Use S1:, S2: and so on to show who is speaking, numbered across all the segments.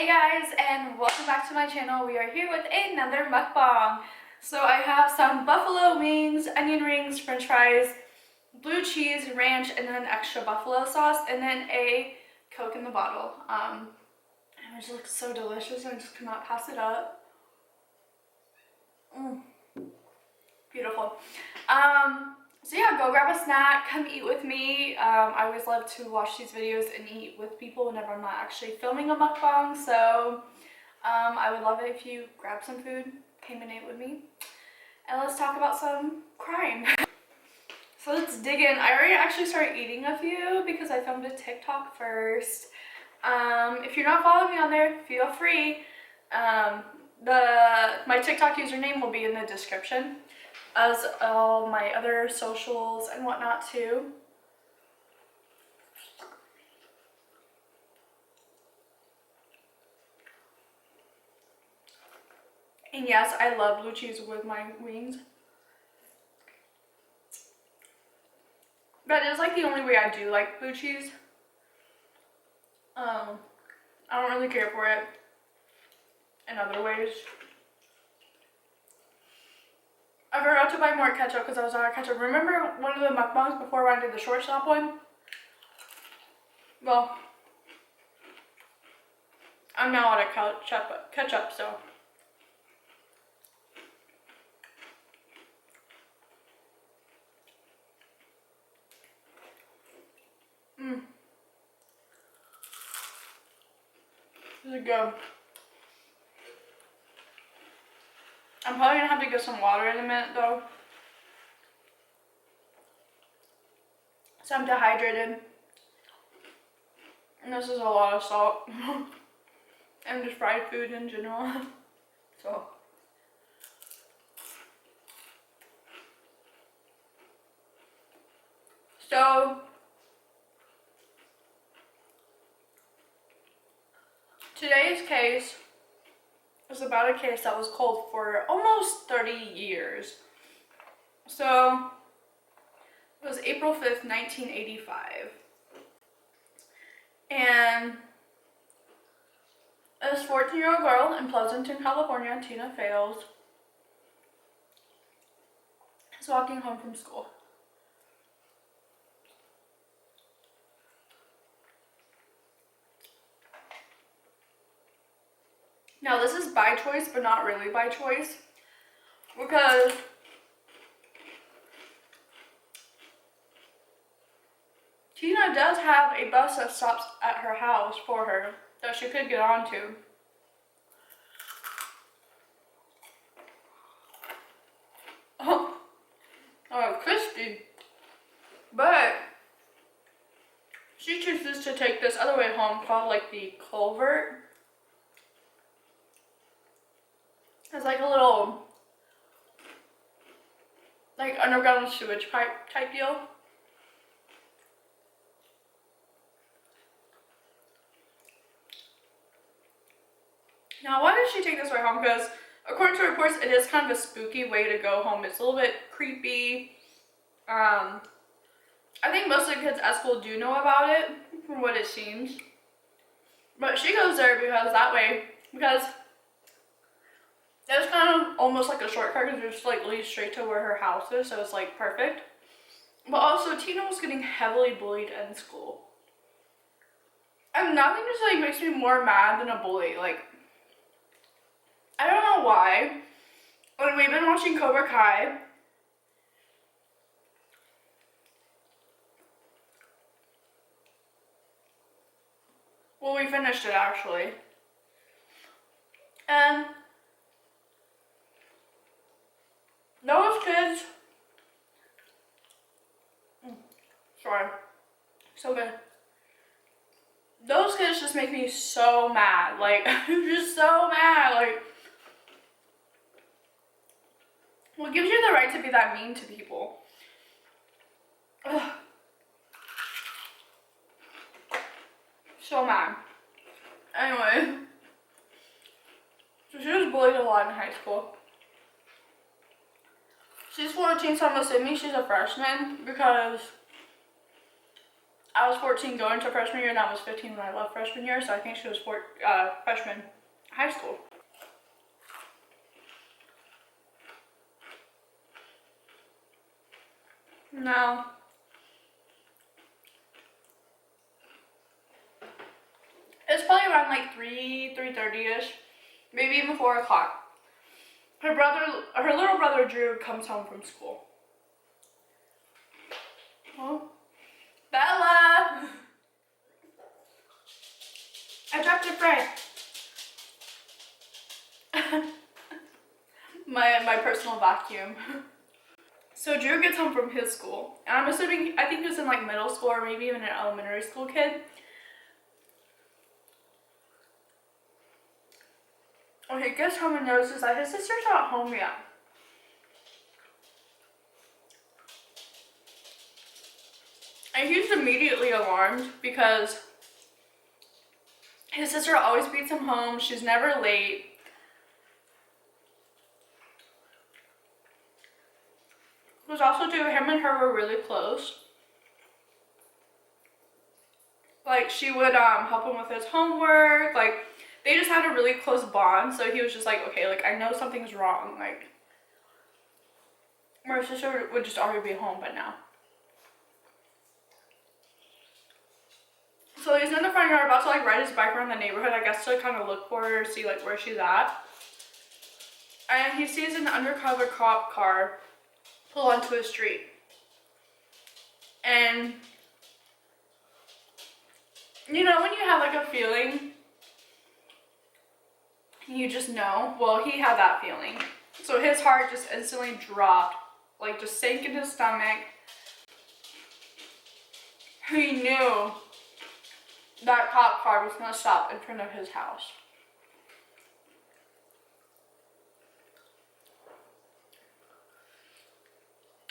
S1: Hey guys, and welcome back to my channel. We are here with another mukbang. So I have some buffalo wings, onion rings, french fries, blue cheese, ranch, and then extra buffalo sauce, and then a Coke in the bottle. And it just looks so delicious. I just cannot pass it up. Beautiful. So yeah, go grab a snack, come eat with me. I always love to watch these videos and eat with people whenever I'm not actually filming a mukbang. So I would love it if you grab some food, came and ate with me, and let's talk about some crime. So let's dig in. I already actually started eating a few because I filmed a TikTok first. If you're not following me on there, feel free. My TikTok username will be in the description, as all my other socials and whatnot too. And yes, I love blue cheese with my wings. But it's like the only way I do like blue cheese. I don't really care for it in other ways. I forgot to buy more ketchup because I was out of ketchup. Remember one of the mukbangs before when I did the short stop one? Well, I'm now out of ketchup, so. This is good. I'm probably gonna have to get some water in a minute though. So I'm dehydrated. And this is a lot of salt. And just fried food in general. So. Today's case is about a case that was cold for almost 30 years. So it was April 5th, 1985. And this 14-year-old girl in Pleasanton, California, Tina Fales, is walking home from school. Now this is by choice, but not really by choice, because Tina does have a bus that stops at her house for her that she could get onto. Oh, crispy. But she chooses to take this other way home called like the culvert. It's like a little like underground sewage pipe type deal. Now, why did she take this way home? Because according to reports, it is kind of a spooky way to go home. It's a little bit creepy. I think most of the kids at school do know about it, from what it seems. But she goes there because it's kind of almost like a shortcut because it just like leads straight to where her house is, so it's like perfect. But also, Tina was getting heavily bullied in school. And nothing just like makes me more mad than a bully. Like, I don't know why. When we've been watching Cobra Kai, well, we finished it actually, and those kids, sorry, so good. Those kids just make me so mad. Like, I'm just so mad. Like, what gives you the right to be that mean to people? Ugh. So mad. Anyway, so she was bullied a lot in high school. She's 14, so I'm assuming she's a freshman because I was 14 going to freshman year, and I was 15 when I left freshman year, so I think she was freshman high school. No. It's probably around like 3:30ish, maybe even 4 o'clock. Her little brother Drew comes home from school. Oh, Bella! I dropped your fry. my personal vacuum. So Drew gets home from his school, and I'm assuming, I think he was in like middle school or maybe even an elementary school kid. When he gets home and notices that his sister's not home yet. And he's immediately alarmed because his sister always beats him home. She's never late. It was also too, him and her were really close. Like, she would help him with his homework. Like, they just had a really close bond. So he was just like, okay, like, I know something's wrong. Like, my sister would just already be home by now. So he's in the front yard about to like ride his bike around the neighborhood, I guess, to kind of look for her, see like where she's at. And he sees an undercover cop car pull onto a street. And you know when you have like a feeling, you just know? Well, he had that feeling. So his heart just instantly dropped, like just sank in his stomach. He knew that cop car was gonna stop in front of his house.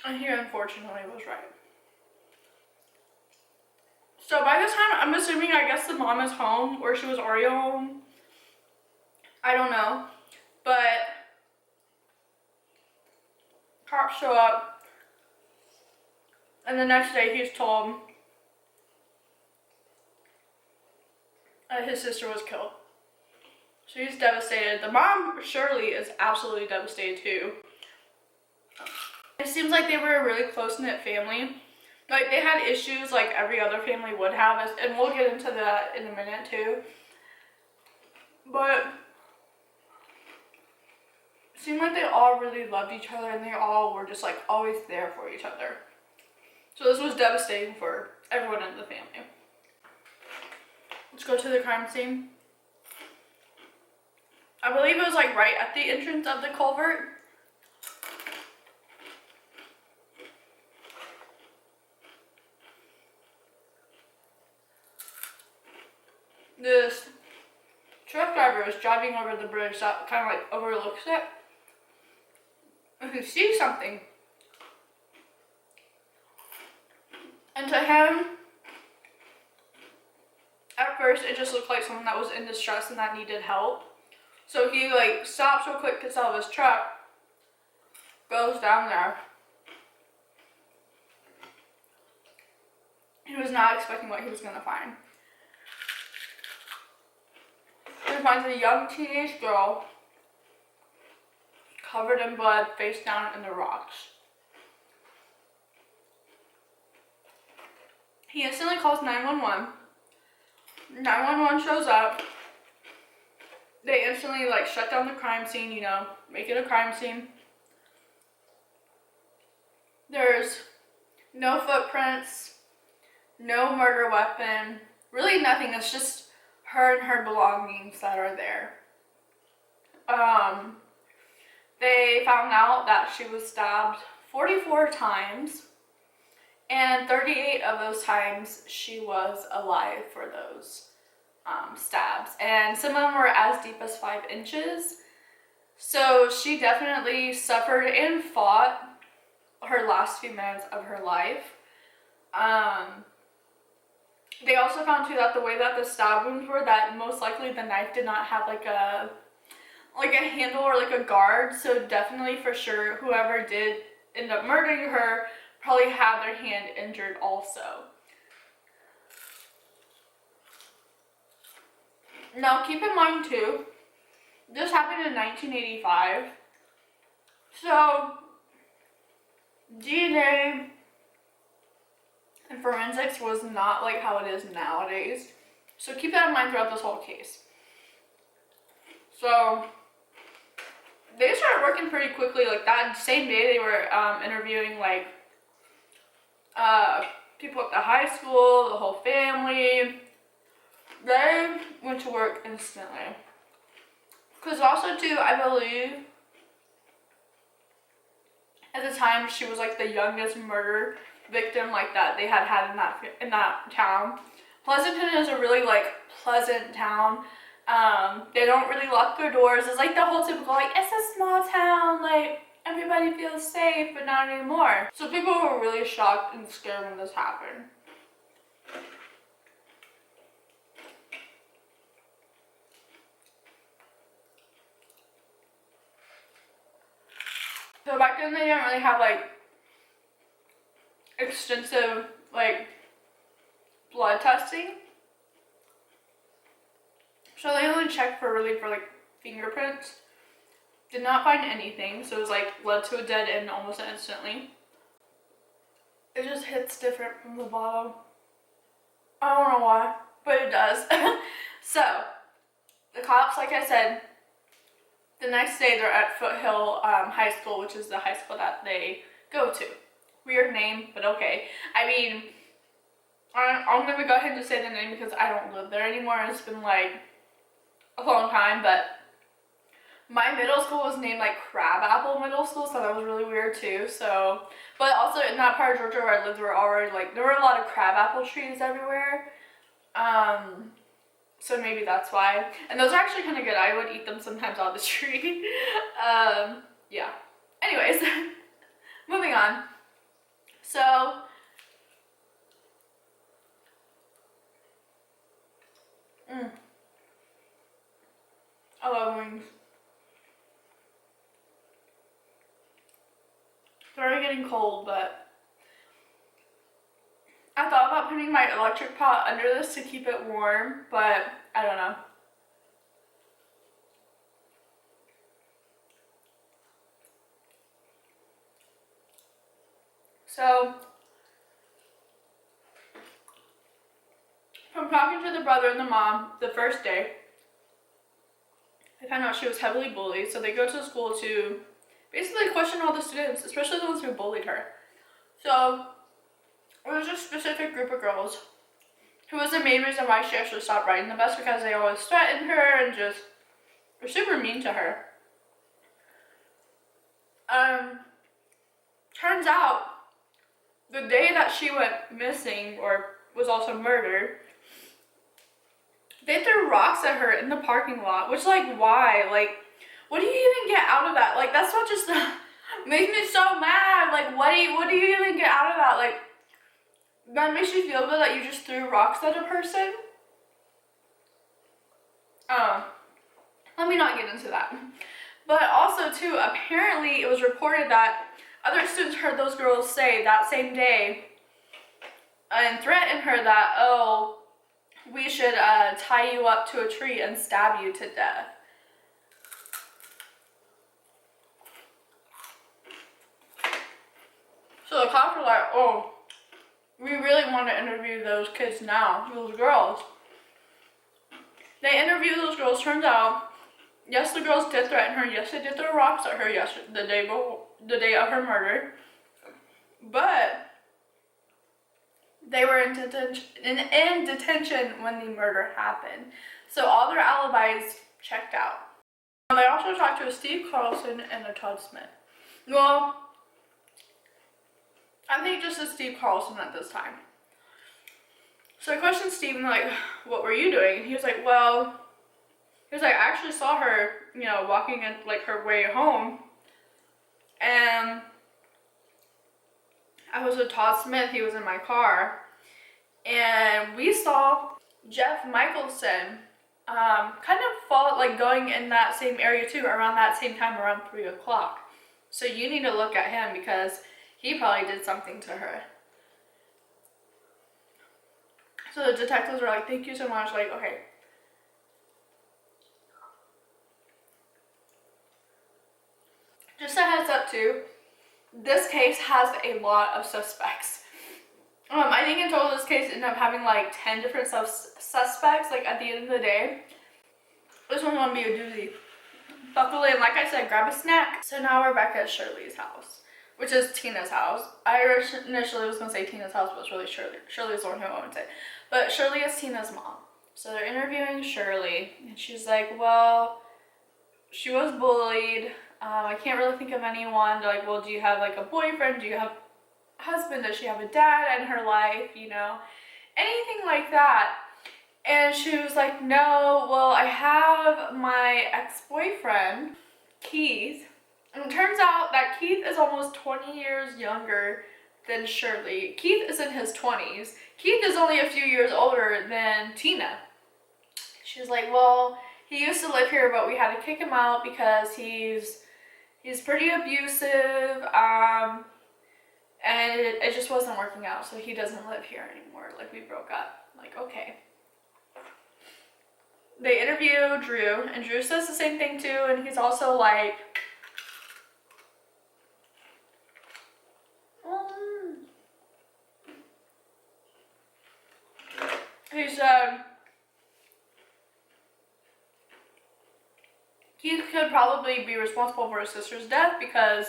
S1: And he unfortunately was right. So by this time, I'm assuming, I guess the mom is home, or she was already home. I don't know. But cops show up, and the next day he's told that his sister was killed. So he's devastated. The mom, Shirley, is absolutely devastated too. It seems like they were a really close-knit family. Like, they had issues like every other family would have, and we'll get into that in a minute too. But it seemed like they all really loved each other, and they all were just like always there for each other. So this was devastating for everyone in the family. Let's go to the crime scene. I believe it was like right at the entrance of the culvert. This truck driver is driving over the bridge that kind of like overlooks it. And he sees something. And to him, at first it just looked like someone that was in distress and that needed help. So he like stops real quick, gets out of his truck, goes down there. He was not expecting what he was gonna find. He finds a young teenage girl covered in blood, face down in the rocks. He instantly calls 911. 911 shows up. They instantly like shut down the crime scene, you know, make it a crime scene. There's no footprints, no murder weapon, really nothing. It's just her and her belongings that are there. They found out that she was stabbed 44 times, and 38 of those times she was alive for those stabs, and some of them were as deep as 5 inches. So she definitely suffered and fought her last few minutes of her life. They also found too that the way that the stab wounds were, that most likely the knife did not have like a handle or like a guard. So definitely for sure whoever did end up murdering her probably had their hand injured also. Now keep in mind too, this happened in 1985. So DNA and forensics was not like how it is nowadays. So keep that in mind throughout this whole case. So they started working pretty quickly. Like that same day they were interviewing like people at the high school, the whole family. They went to work instantly. Because also too, I believe at the time she was like the youngest murder victim like that they had in that town. Pleasanton is a really like pleasant town. They don't really lock their doors. It's like the whole typical like it's a small town, like everybody feels safe, but not anymore. So people were really shocked and scared when this happened. So back then they didn't really have like extensive like blood testing. So they only checked for like fingerprints. Did not find anything, so it was like led to a dead end almost instantly. It just hits different from the bottom. I don't know why, but it does. So the cops, like I said, the next day they're at Foothill High School, which is the high school that they go to. Weird name, but okay. I mean, I'm gonna go ahead and just say the name because I don't live there anymore. It's been like a long time, but my middle school was named like Crabapple Middle School, so that was really weird too. So, but also in that part of Georgia where I lived, there were a lot of crabapple trees everywhere. So maybe that's why. And those are actually kind of good. I would eat them sometimes out of the tree. Yeah. Anyways, moving on. So, I love wings. They're already getting cold, but I thought about putting my electric pot under this to keep it warm, but I don't know. So, from talking to the brother and the mom the first day, I found out she was heavily bullied, so they go to the school to basically question all the students, especially the ones who bullied her. So, it was a specific group of girls who was the main reason why she actually stopped riding the bus, because they always threatened her and just were super mean to her. Turns out, the day that she went missing, or was also murdered, they threw rocks at her in the parking lot, which, like, why? Like, what do you even get out of that? Like, that's not just makes me so mad. Like, what do you even get out of that? Like, that makes you feel good that you just threw rocks at a person? Let me not get into that. But also, too, apparently it was reported that other students heard those girls say that same day and threaten her that, oh, we should tie you up to a tree and stab you to death. So the cops were like, oh, we really want to interview those kids now, those girls. They interviewed those girls. Turns out, yes, the girls did threaten her. Yes, they did throw rocks at her the day of her murder. But they were in detention when the murder happened. So all their alibis checked out. They also talked to a Steve Carlson and a Todd Smith. Well, I think just a Steve Carlson at this time. So I questioned Steve and like, what were you doing? And he was like, I actually saw her, walking in like her way home. And I was with Todd Smith, he was in my car. And we saw Jeff Michelson kind of going in that same area too, around that same time, around 3 o'clock. So you need to look at him because he probably did something to her. So the detectives were like, thank you so much. Like, okay. Just a heads up too, this case has a lot of suspects. I think in total this case ended up having like 10 different suspects. Like at the end of the day, this one's gonna be a doozy. Buckle in, like I said, grab a snack. So now we're back at Shirley's house, which is Tina's house. I initially was gonna say Tina's house, but it's really Shirley. Shirley's the one who I would say. But Shirley is Tina's mom. So they're interviewing Shirley, and she's like, well, she was bullied. I can't really think of anyone. They're like, well, do you have like a boyfriend? Do you have a husband? Does she have a dad in her life? You know, anything like that. And she was like, no, well, I have my ex-boyfriend, Keith. And it turns out that Keith is almost 20 years younger than Shirley. Keith is in his 20s. Keith is only a few years older than Tina. She was like, well, he used to live here, but we had to kick him out because he's pretty abusive, and it just wasn't working out, so he doesn't live here anymore. Like, we broke up. Like, okay. They interview Drew, and Drew says the same thing too, and he's also like, he said Keith could probably be responsible for his sister's death because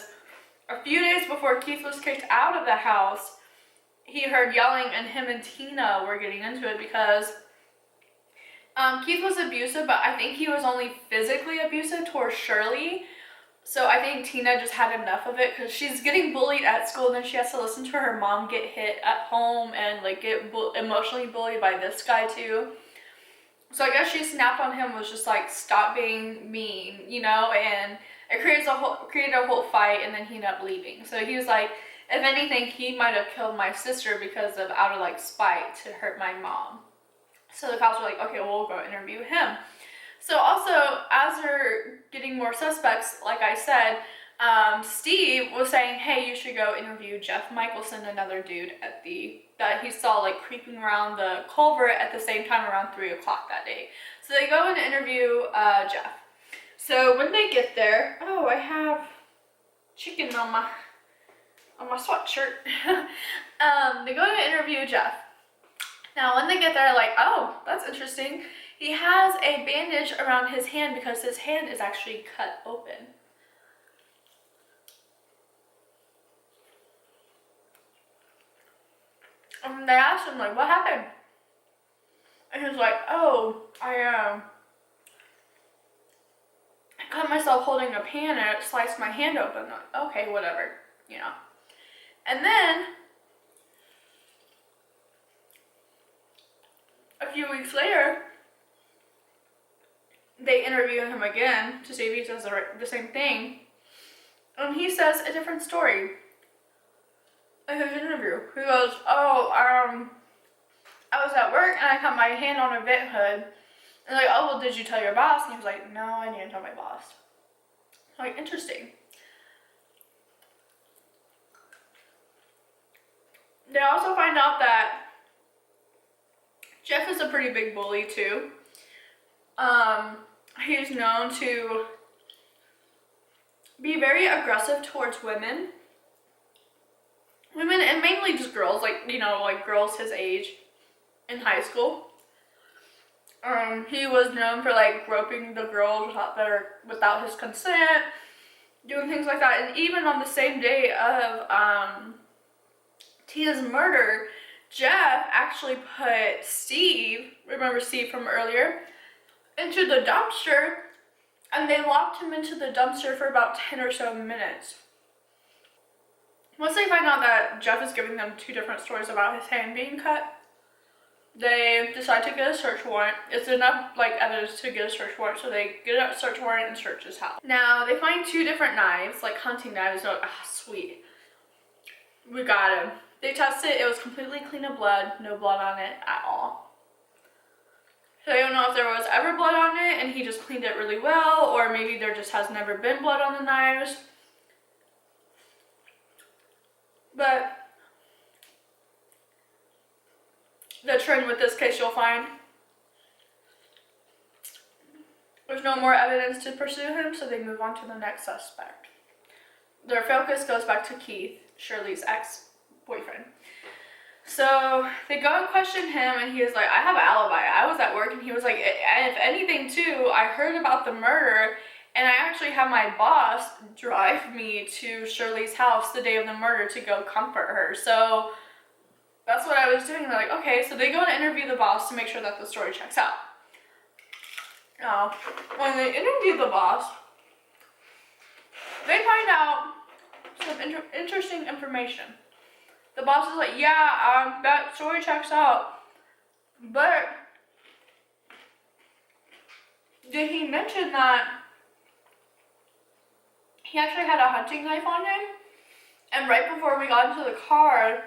S1: a few days before Keith was kicked out of the house, he heard yelling, and him and Tina were getting into it because Keith was abusive, but I think he was only physically abusive towards Shirley. So I think Tina just had enough of it because she's getting bullied at school, and then she has to listen to her mom get hit at home and like get emotionally bullied by this guy too. So I guess she snapped on him, was just like, stop being mean, you know, and it created a whole fight, and then he ended up leaving. So he was like, if anything, he might have killed my sister because of out of like spite to hurt my mom. So the cops were like, okay, we'll go interview him. So also, as they're getting more suspects, like I said, Steve was saying, hey, you should go interview Jeff Michelson, another dude that he saw like creeping around the culvert at the same time around 3 o'clock that day. So they go and interview Jeff. So when they get there, oh, I have chicken on my sweatshirt. They go to interview Jeff. Now when they get there, like, oh, that's interesting. He has a bandage around his hand because his hand is actually cut open. And they asked him, like, what happened? And he was like, oh, I cut myself holding a pan and it sliced my hand open. Like, okay, whatever, you know. And then a few weeks later, they interview him again to see if he says the same thing. And he says a different story in his interview. He goes, oh, I was at work and I cut my hand on a vent hood. And like, oh, well, did you tell your boss? And he was like, no, I didn't tell my boss. Like, interesting. They also find out that Jeff is a pretty big bully too. He's known to be very aggressive towards women and mainly just girls, like, you know, like girls his age in high school. He was known for like groping the girls without his consent, doing things like that. And even on the same day of Tina's murder, Jeff actually put Steve, remember Steve from earlier, into the dumpster, and they locked him into the dumpster for about 10 or so minutes. Once they find out that Jeff is giving them 2 different stories about his hand being cut, they decide to get a search warrant. It's enough like evidence to get a search warrant, so they get a search warrant and search his house. Now they find 2 different knives, like hunting knives. They're like, ah, sweet, we got him. They tested it, was completely clean of blood, no blood on it at all. So I don't know if there was ever blood on it and he just cleaned it really well, or maybe there just has never been blood on the knives. But the trend with this case, you'll find there's no more evidence to pursue him, so they move on to the next suspect. their focus goes back to Keith, Shirley's ex-boyfriend. So they go and question him, and he was like, I have an alibi. I was at work, and he was like, if anything too, I heard about the murder, and I actually had my boss drive me to Shirley's house the day of the murder to go comfort her. So that's what I was doing. They're like, okay. So they go and interview the boss to make sure that the story checks out. Now, when they interview the boss, they find out some interesting information. The boss is like, yeah, that story checks out, but did he mention that he actually had a hunting knife on him? And right before we got into the car,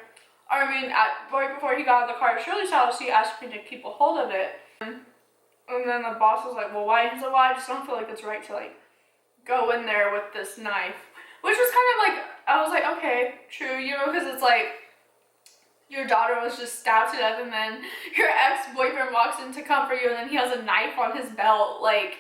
S1: right before he got out of the car at Shirley's house, he asked me to keep a hold of it. And then the boss was like, well, why? He's like, well, I just don't feel like it's right to like go in there with this knife. Which was kind of like, I was like, okay, true, you know, because it's like, your daughter was just stabbed to death, and then your ex-boyfriend walks in to comfort you, and then he has a knife on his belt. Like,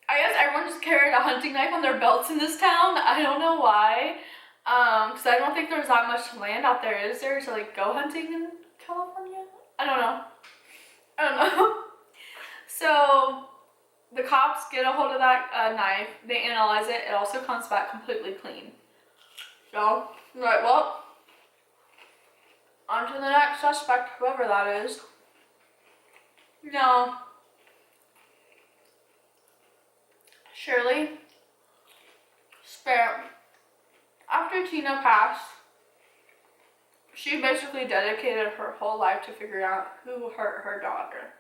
S1: I guess everyone just carried a hunting knife on their belts in this town. I don't know why. Because I don't think there's that much land out there, is there, to like go hunting in California? I don't know. So the cops get a hold of that knife. They analyze it. It also comes back completely clean. So, right, well, on to the next suspect, whoever that is. Now, Shirley Spare, after Tina passed, she basically dedicated her whole life to figure out who hurt her daughter.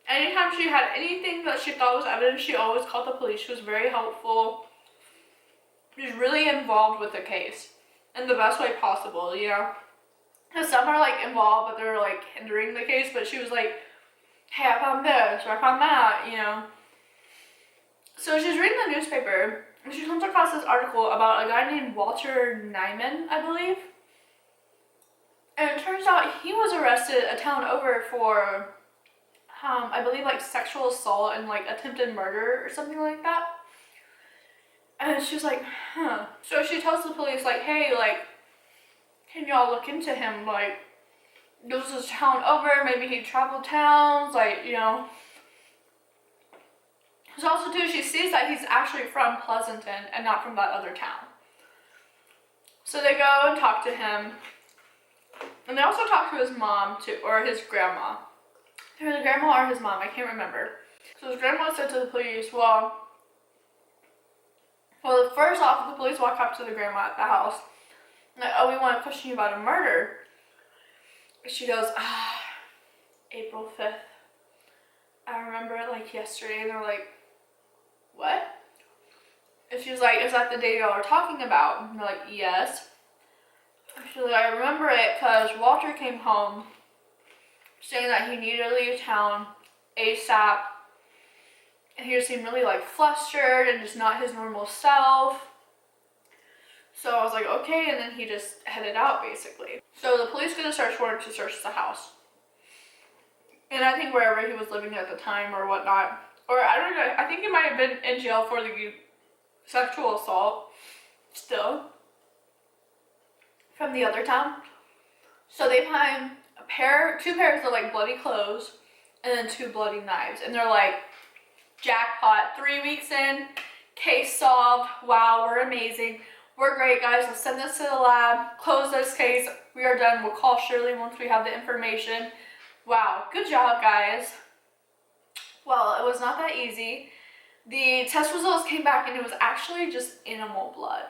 S1: Anytime she had anything that she thought was evidence, she always called the police. She was very helpful. She was really involved with the case in the best way possible, you know? Because some are like involved, but they're like hindering the case, but she was like, hey, I found this, or I found that, you know? So she's reading the newspaper, and she comes across this article about a guy named Walter Nyman, I believe. And it turns out he was arrested a town over for, I believe like sexual assault and like attempted murder or something like that. And she's like, huh. So she tells the police like, hey, like, can y'all look into him? Like, this is town over, maybe he traveled towns, like, you know. So also too, she sees that he's actually from Pleasanton and not from that other town. So they go and talk to him. And they also talk to his mom too, or his grandma. Either his grandma or his mom, I can't remember. So his grandma said to the police, well, first off, the police walk up to the grandma at the house. Like, oh, we want to question you about a murder. She goes, April 5th. I remember it like yesterday. And they're like, what? And she's like, is that the day y'all are talking about? And they're like, yes. And she's like, I remember it because Walter came home saying that he needed to leave town ASAP. And he just seemed really like flustered and just not his normal self. So I was like, okay, and then he just headed out basically. So the police get a search warrant to search the house. And I think wherever he was living at the time or whatnot. Or I don't know, I think he might have been in jail for the sexual assault still from the other town. So they find two pairs of like bloody clothes and then 2 bloody knives. And they're like, jackpot, 3 weeks in, case solved, wow, we're amazing. We're great, guys. Let's send this to the lab, close this case. We are done. We'll call Shirley once we have the information. Wow, good job, guys. Well, it was not that easy. The test results came back and it was actually just animal blood.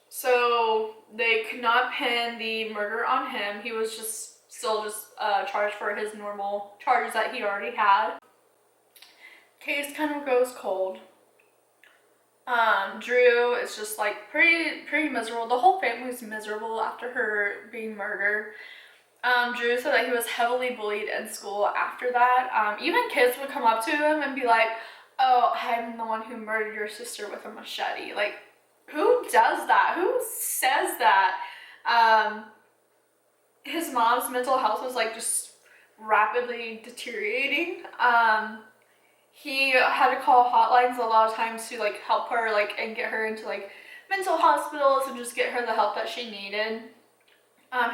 S1: So they could not pin the murder on him. He was still charged for his normal charges that he already had. Case kind of goes cold. Drew is just like pretty miserable. The whole family's miserable after her being murdered. Drew said that he was heavily bullied in school after that. Even kids would come up to him and be like, oh, I'm the one who murdered your sister with a machete. Like, who does that? Who says that? His mom's mental health was like just rapidly deteriorating. he had to call hotlines a lot of times to like help her like and get her into like mental hospitals and just get her the help that she needed.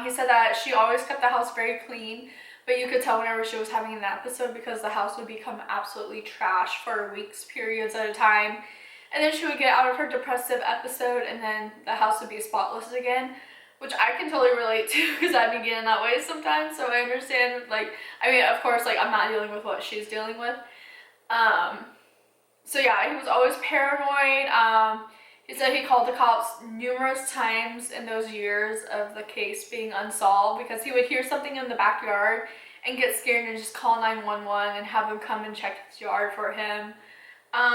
S1: He said that she always kept the house very clean, but you could tell whenever she was having an episode because the house would become absolutely trash for weeks, periods at a time. And then she would get out of her depressive episode and then the house would be spotless again, which I can totally relate to because I've been getting that way sometimes. So I understand, like, I mean, of course, like, I'm not dealing with what she's dealing with. So yeah, he was always paranoid. He said he called the cops numerous times in those years of the case being unsolved because he would hear something in the backyard and get scared and just call 911 and have them come and check his yard for him.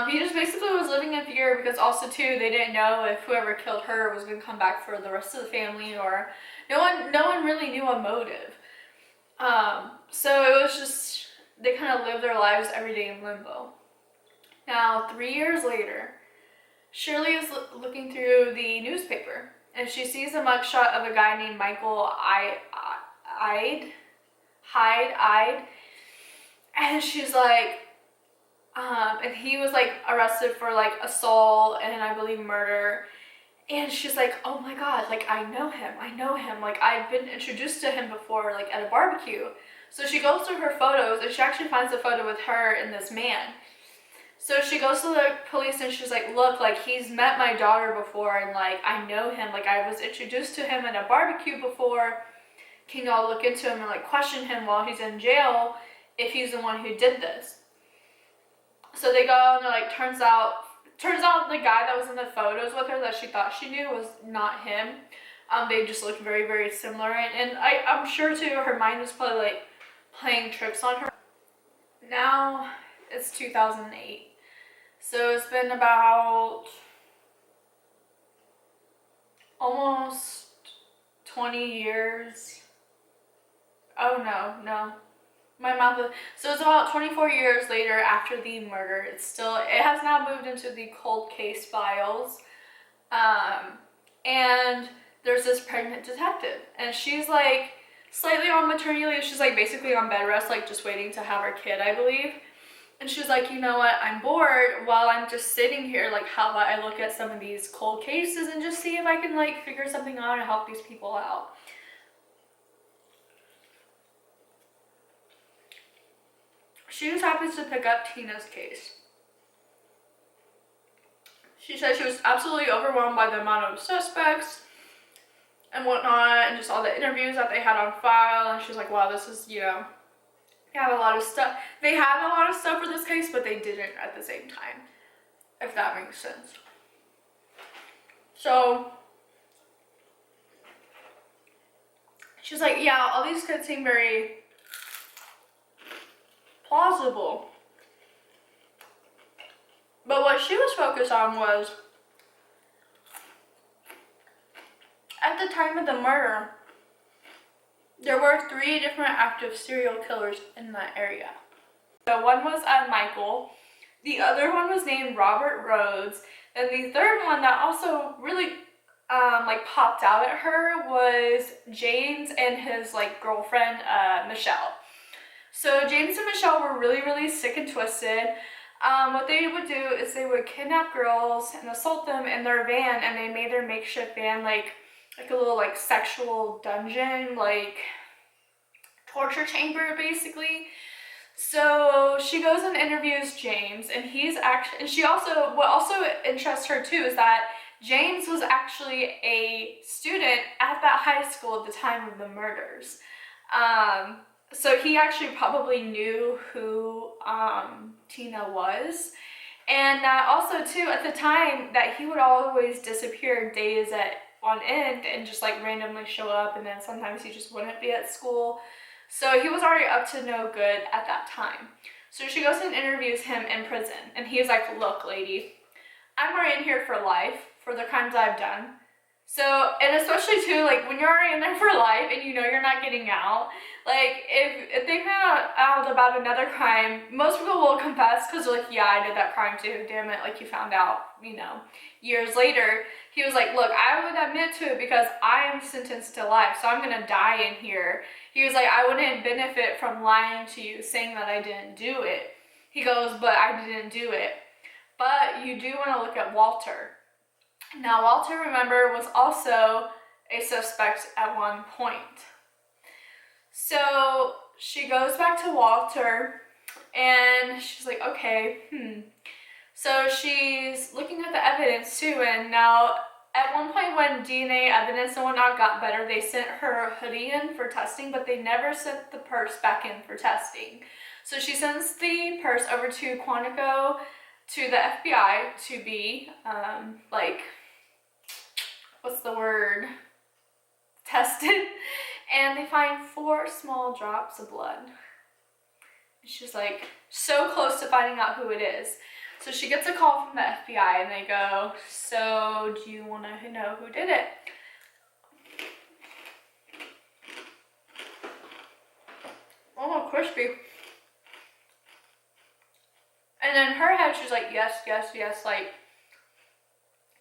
S1: He just basically was living in fear because also too they didn't know if whoever killed her was going to come back for the rest of the family, or no one really knew a motive. So it was just, they kind of lived their lives every day in limbo. Now 3 years later, Shirley is looking through the newspaper and she sees a mugshot of a guy named Michael Hyde, and she's like, and he was like arrested for like assault and I believe murder. And she's like, oh my god, like I know him, like I've been introduced to him before, like at a barbecue. So she goes through her photos and she actually finds a photo with her and this man. So she goes to the police and she's like, look, like he's met my daughter before and like I know him, like I was introduced to him at a barbecue before. Can y'all look into him and like question him while he's in jail if he's the one who did this? So they go and they're like, turns out the guy that was in the photos with her that she thought she knew was not him. They just looked very, very similar. And I'm sure too her mind was probably like playing tricks on her. Now it's 2008. So it's been about almost 20 years. Oh no. My mouth is, so it's about 24 years later after the murder. It has now moved into the cold case files. And there's this pregnant detective and she's like slightly on maternity leave. She's like basically on bed rest, like just waiting to have her kid, I believe. And she's like, you know what, I'm bored. While I'm just sitting here, like how about I look at some of these cold cases and just see if I can like figure something out and help these people out. She just happens to pick up Tina's case. She said she was absolutely overwhelmed by the amount of suspects and whatnot and just all the interviews that they had on file. And she's like, wow, this is, you know, they had a lot of stuff. They had a lot of stuff for this case, but they didn't at the same time, if that makes sense. So she's like, yeah, all these kids seem very plausible. But what she was focused on was, at the time of the murder, there were 3 different active serial killers in that area. So one was Michael, the other one was named Robert Rhodes, and the third one that also really like popped out at her was James and his like girlfriend Michelle. So James and Michelle were really, really sick and twisted. What they would do is they would kidnap girls and assault them in their van, and they made their makeshift van like a little like sexual dungeon, like torture chamber basically. So she goes and interviews James, and he's actually, and she also, what also interests her too is that James was actually a student at that high school at the time of the murders. So he actually probably knew who Tina was. And also too, at the time that he would always disappear days on end and just like randomly show up, and then sometimes he just wouldn't be at school. So he was already up to no good at that time. So she goes and interviews him in prison, and he's like, look lady, I'm already in here for life for the crimes I've done. So, and especially too, like when you're already in there for life and you know you're not getting out, like if they found out about another crime, most people will confess because they're like, yeah, I did that crime too, damn it, like you found out, you know, years later. He was like, look, I would admit to it because I am sentenced to life, so I'm gonna die in here. He was like, I wouldn't benefit from lying to you, saying that I didn't do it. He goes, but I didn't do it. But you do want to look at Walter. Now, Walter, remember, was also a suspect at one point. So she goes back to Walter and she's like, okay, So she's looking at the evidence too, and now at one point when DNA evidence and whatnot got better, they sent her hoodie in for testing, but they never sent the purse back in for testing. So she sends the purse over to Quantico, to the FBI, to be, tested. And they find 4 small drops of blood. And she's like, so close to finding out who it is. So she gets a call from the FBI and they go, so do you want to know who did it? Oh, crispy. And in her head, she's like, yes, yes, yes, like,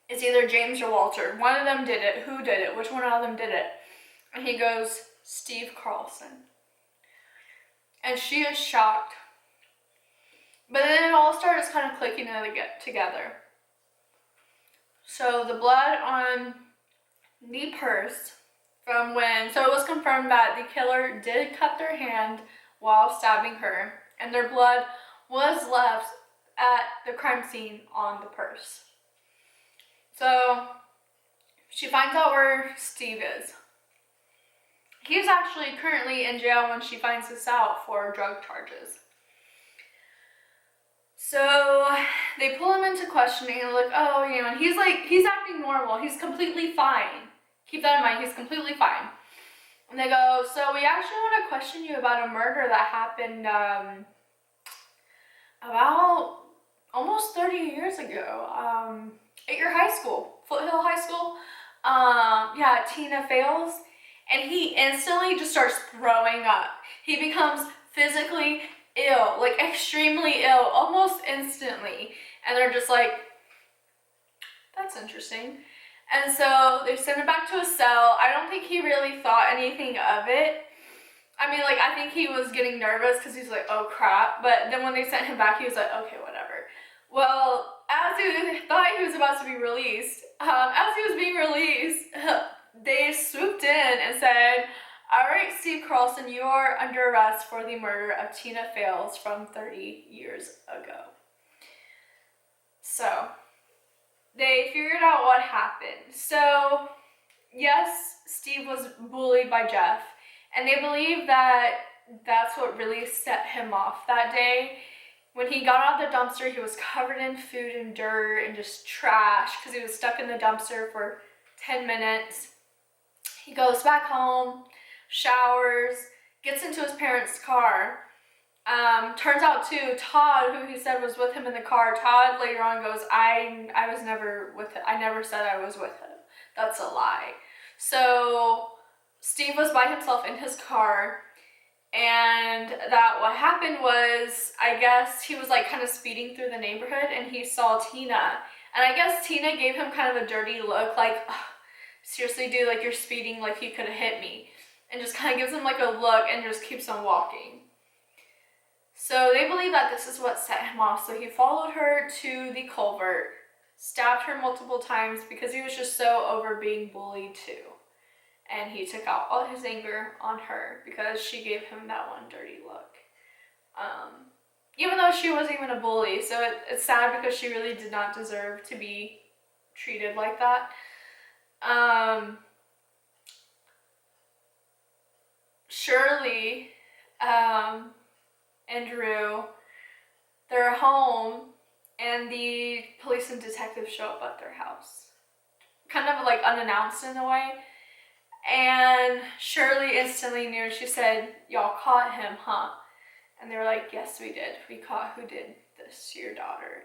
S1: it's either James or Walter. One of them did it. Who did it? Which one of them did it? And he goes, Steve Carlson. And she is shocked. But then it all starts kind of clicking together. So the blood on the purse from when, so it was confirmed that the killer did cut their hand while stabbing her, and their blood was left at the crime scene on the purse. So she finds out where Steve is. He's actually currently in jail when she finds this out for drug charges. So they pull him into questioning and like, oh, and he's acting normal. He's completely fine. Keep that in mind, he's completely fine. And they go, so we actually want to question you about a murder that happened about almost 30 years ago at your high school, Foothill High School. Tina Fales. And he instantly just starts throwing up. He becomes physically ill, like extremely ill, almost instantly. And they're just like, that's interesting. And so they send him back to a cell. I don't think he really thought anything of it. I mean, like, I think he was getting nervous because he's like, oh crap. But then when they sent him back, he was like, okay, whatever. Well, as he thought he was about to be released, as he was being released, they swooped in and said, all right, Steve Carlson, you are under arrest for the murder of Tina Fales from 30 years ago. So they figured out what happened. So yes, Steve was bullied by Jeff, and they believe that that's what really set him off that day. When he got out of the dumpster, he was covered in food and dirt and just trash because he was stuck in the dumpster for 10 minutes. He goes back home, showers, gets into his parents' car. Turns out too, Todd, who he said was with him in the car, Todd later on goes, I was never with him. I never said I was with him. That's a lie. So Steve was by himself in his car, and that what happened was, I guess he was like kind of speeding through the neighborhood and he saw Tina. And I guess Tina gave him kind of a dirty look, like, seriously, dude, like, you're speeding, like, you could have hit me. And just kind of gives him like a look and just keeps on walking. So they believe that this is what set him off. So he followed her to the culvert, stabbed her multiple times because he was just so over being bullied too. And he took out all his anger on her because she gave him that one dirty look. Even though she wasn't even a bully, so it's sad because she really did not deserve to be treated like that. Shirley and Drew, they're home, and the police and detectives show up at their house. Kind of like unannounced in a way. And Shirley instantly knew. She said, y'all caught him, huh? And they were like, yes, we did. We caught who did this to your daughter.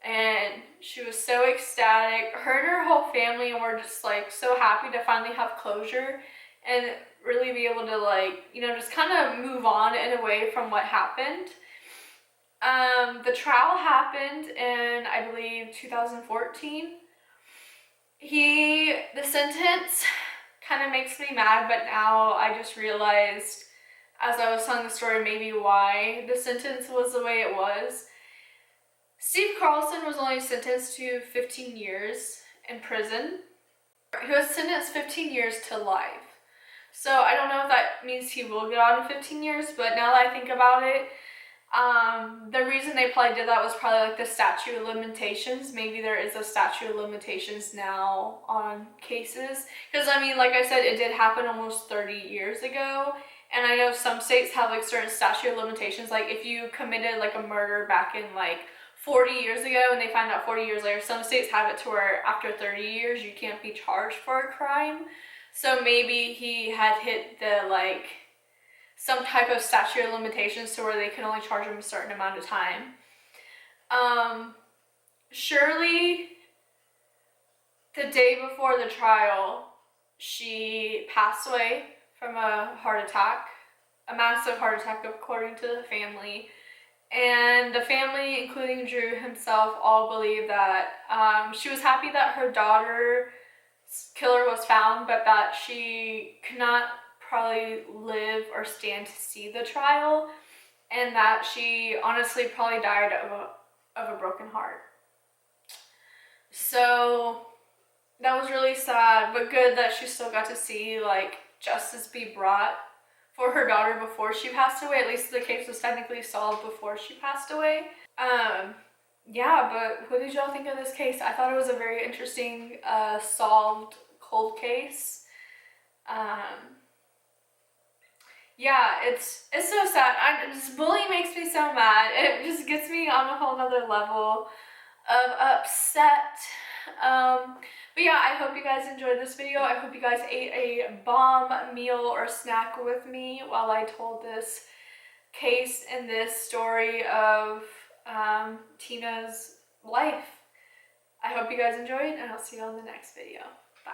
S1: And she was so ecstatic. Her and her whole family were just like so happy to finally have closure and really be able to, like, just kind of move on in a way from what happened. The trial happened in, I believe, 2014. The sentence kind of makes me mad, but now I just realized as I was telling the story, maybe why the sentence was the way it was. Steve Carlson was only sentenced to 15 years in prison. He was sentenced 15 years to life. So I don't know if that means he will get out in 15 years, but now that I think about it, the reason they probably did that was probably like the statute of limitations. Maybe there is a statute of limitations now on cases. Because I mean, like I said, it did happen almost 30 years ago. And I know some states have like certain statute of limitations. Like if you committed like a murder back in like 40 years ago and they find out 40 years later, some states have it to where after 30 years you can't be charged for a crime. So maybe he had hit the like some type of statute of limitations to where they can only charge him a certain amount of time. Shirley, the day before the trial, she passed away from a heart attack, a massive heart attack according to the family. And the family, including Drew himself, all believe that she was happy that her daughter's killer was found, but that she could not probably live or stand to see the trial, and that she honestly probably died of a broken heart. So that was really sad, but good that she still got to see like justice be brought for her daughter before she passed away. At least the case was technically solved before she passed away. Yeah, but what did y'all think of this case? I thought it was a very interesting solved cold case. Yeah, it's so sad. Bullying makes me so mad. It just gets me on a whole nother level of upset. But yeah, I hope you guys enjoyed this video. I hope you guys ate a bomb meal or snack with me while I told this case and this story of Tina's life. I hope you guys enjoyed, and I'll see you on the next video. Bye.